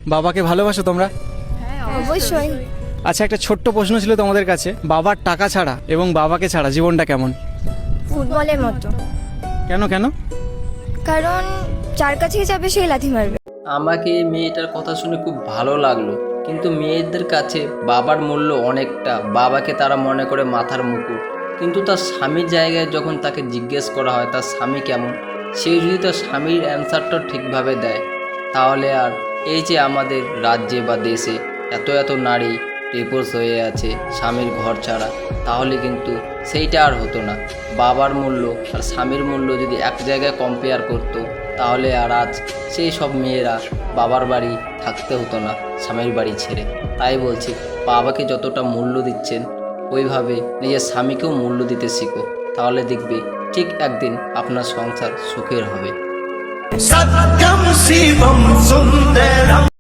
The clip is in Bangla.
বাবাকে ভালোবাসো তোমরা? অবশ্যই। আচ্ছা, একটা ছোট্ট প্রশ্ন ছিল তোমাদের কাছে, বাবার টাকা ছাড়া এবং বাবাকে ছাড়া জীবনটা কেমন? ফুটবলের মতো। কেন কেন? কারণ যার কাছেই যাবে সেই লাথি মারবে। আমাকে এই মেয়েটার কথা শুনে খুব ভালো লাগলো, কিন্তু মেয়েদের কাছে বাবার মূল্য অনেকটা। বাবাকে তারা মনে করে মাথার মুকুট, কিন্তু তার স্বামীর জায়গায় যখন তাকে জিজ্ঞেস করা হয় তার স্বামী কেমন, সে যদি তার স্বামীর অ্যান্সারটা ঠিকভাবে দেয়, তাহলে আর এই যে আমাদের রাজ্যে বা দেশে এত এত নারী ডিভোর্স হয়ে আছে স্বামীর ঘর ছাড়া, তাহলে কিন্তু সেইটা আর হতো না। বাবার মূল্য আর স্বামীর মূল্য যদি এক জায়গায় কম্পেয়ার করতো, তাহলে আর আজ সেই সব মেয়েরা বাবার বাড়ি থাকতে হতো না স্বামীর বাড়ি ছেড়ে। তাই বলছি, বাবাকে যতটা মূল্য দিচ্ছেন ওইভাবে নিজের স্বামীকেও মূল্য দিতে শিখো, তাহলে দেখবে ঠিক একদিন আপনার সংসার সুখের হবে। सत्यम शिवम सुंदरम।